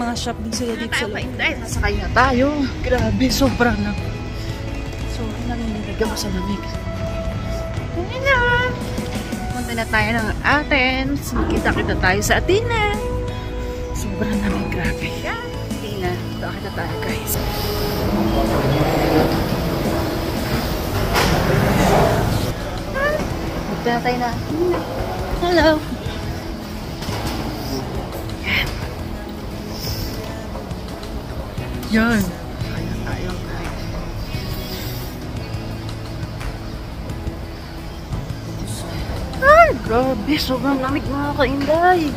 mga shop din sila dito sa loob. Sasakay na tayo. Grabe, sobrang na. Sobrang nanginginig ako sa lamig. Ayun na. Punta na tayo ng Athens. Magkita-kita tayo sa Athena. Sobrang lamig, grabe. Athena, kita tayo guys. Punta na tayo na. Hello. Yan. Kaya tayo guys. Ay, grabe. Sobrang lamig mga kainday.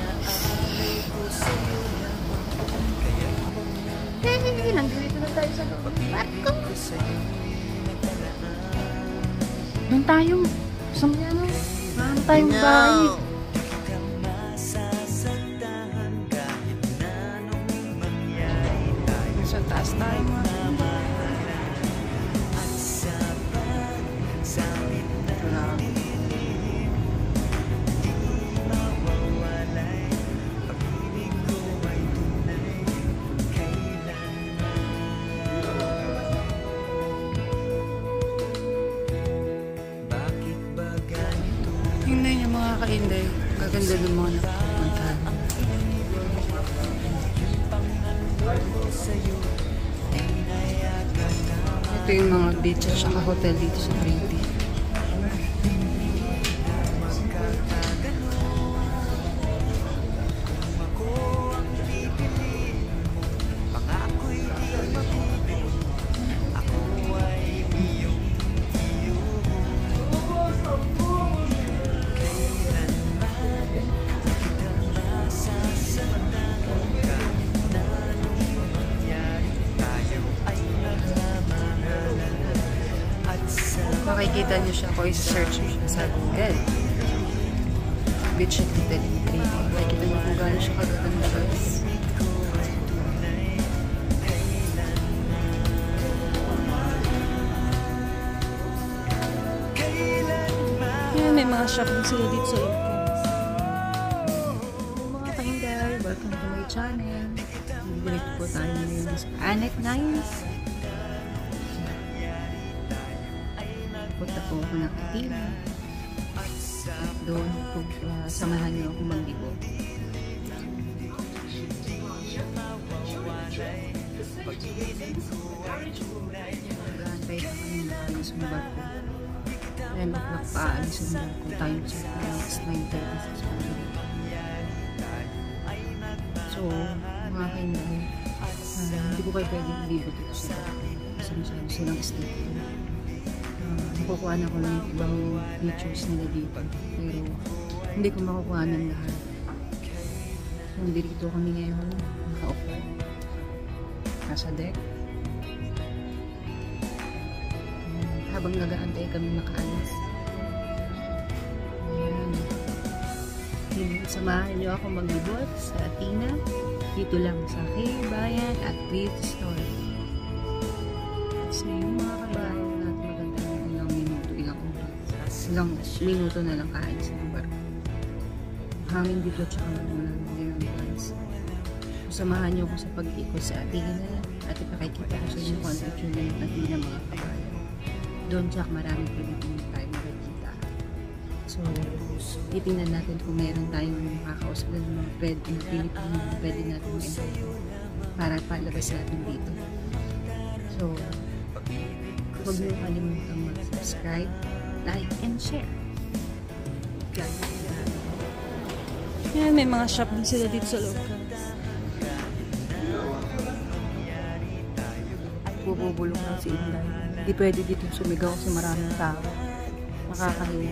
Hey, nandito na tayo sa loob ng barko. Doon tayo. Saan yan? Saan tayong bahay? Sa taas tayo mga tingnan niyo mga kainday. Gaganda ng mga nakapuntahan. Ito yung mga beach at saka hotel dito sa Crete. Makikita niyo siya kung i-search niyo siya sa Google. Beach at hotel in Crete. Makikita niyo kung gano'n siya kagaganda guys. Yan, may mga shop din sila dito sa loob. Mga kainday, welcome to my channel. Dito po tayo ngayon sa Anet Nice. Punta po ako ng Athena. At doon po samahan niyo ako mag-libo. Magantay pa kami na kami sa barko. 10 o'clock pa alis ang barko. Time check na is 9:36 p.m. So, mga kainday, hindi ko kayo pwedeng libo dito sa barko. Kasi masyado silang state. Makukuha na ko lang yung ibang features nila dito. Pero hindi ko makukuha ng lahat. So, dito kami ngayon. Naka-off. Nasa deck. Habang nag-aantay kami makaalis. Ayan. Samahan niyo ako maglibot sa Athena. Dito lang sa Bayan at Crete Store. So, yung mga kabayan ilang minuto na lang kaalis ng barko. Hangin dito tsaka ngayon guys. Samahan niyo ko sa pag-ikot sa Athena at ipakikita ko sa inyo kung ano ito na yung Athena mga kabayan. Doon tsaka maraming pwede tayo makikita. So, titingnan natin kung meron tayong makakausap ng mga pwede na Pilipino pwede natin ma-interview para palabas natin dito. So, huwag niyo kalimutang mag-subscribe, like, and share. Yan, may mga shop din sila dito sa loob. Bubulong lang si Inday. Hindi pwede dito sumigaw kasi maraming tao. Nakakahiya.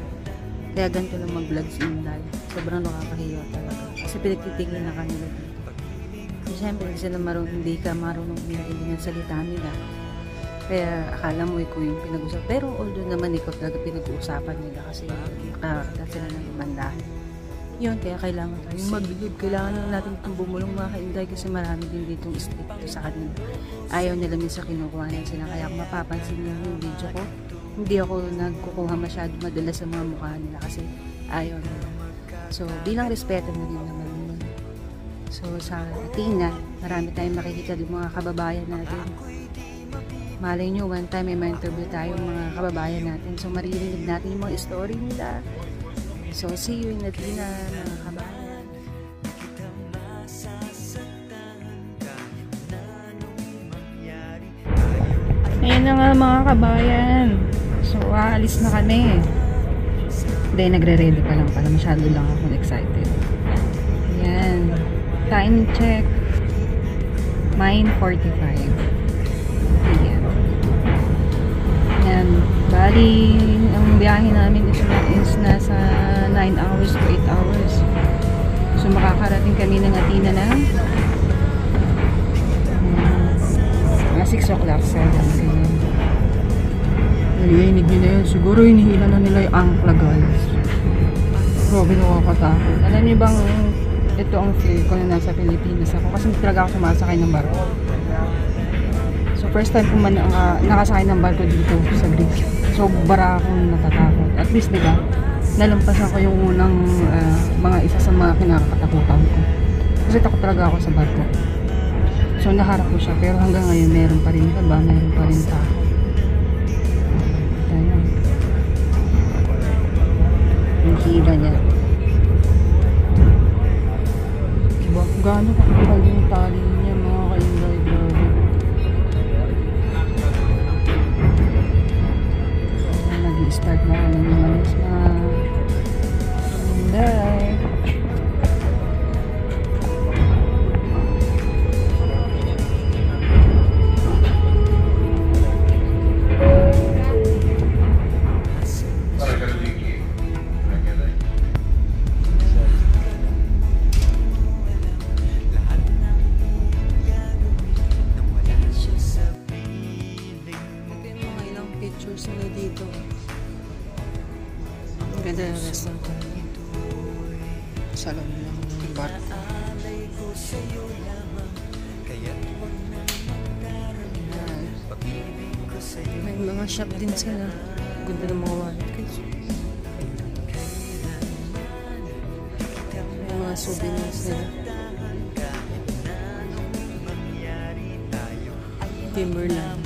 Kaya ganito lang mag-vlog si Inday. Sobrang nakakahiya talaga. Kasi pinagtitigil na kanila dito. Kasi syempre, hindi ka marunong hindi ng salita nila. Kaya akala mo ikaw yung pinag-usap. Pero although naman ikaw talaga pinag-uusapan nila kasi nakakita sila ng bandahan. Yun, kaya kailangan tayong mag-bilib. Kailangan natin itong bumulong mga kainday kasi marami din ditong stricto sa kanila. Ayaw nila minsan kinukuhanan sila. Kaya kung mapapansin nyo yung video ko, hindi ako nagkukuha masyado madalas sa mga mukha nila kasi ayaw nila. So, bilang respeto na din naman yun. So, sa Athena, Marami tayong makikita ng mga kababayan natin. Malay nyo, one time may ma-interview tayo mga kababayan natin. So, maririnig natin yung mga story nila. So, see you in Latina, mga kabayan. Ayan na nga mga kabayan. So, aalis na kami. Hindi, nagre-ready pa lang pala. Masyado lang ako excited. Ayan. Time check. 9:45. Ayan. Ayan. Bali, ang biyahe namin is nasa 9 hours to 8 hours. So, makakarating kami ng Athena na mga 6 o'clock, 7. Narinig nyo na yun. Siguro hinihila na nila yung angkla, guys. Grabe, nakakatakot. Alam niyo bang ito ang feel ko na nasa Pilipinas ako kasi hindi talaga ako sumasakay ng barko. So, first time ko man nakasakay ng barko dito sa Greece. So, bara akong natatakot. At least, diba, nalampasan ko yung unang mga isa sa mga kinakatakutan ko. Kasi takot talaga ako sa barko. So, naharap ko siya. Pero hanggang ngayon, meron pa rin kaba, meron pa rin takot. Ayan. Yung hila niya. Gaano kakapal yung tali niya, mga kaingay, grabe. Nag-i-start na kami ng alis na Inday. Pictures nila dito. Ang ganda ng restaurant ko. Sa loob ng barko. May mga shop din sila. Ganda ng mga wallet guys. May mga souvenirs nila. Timberland.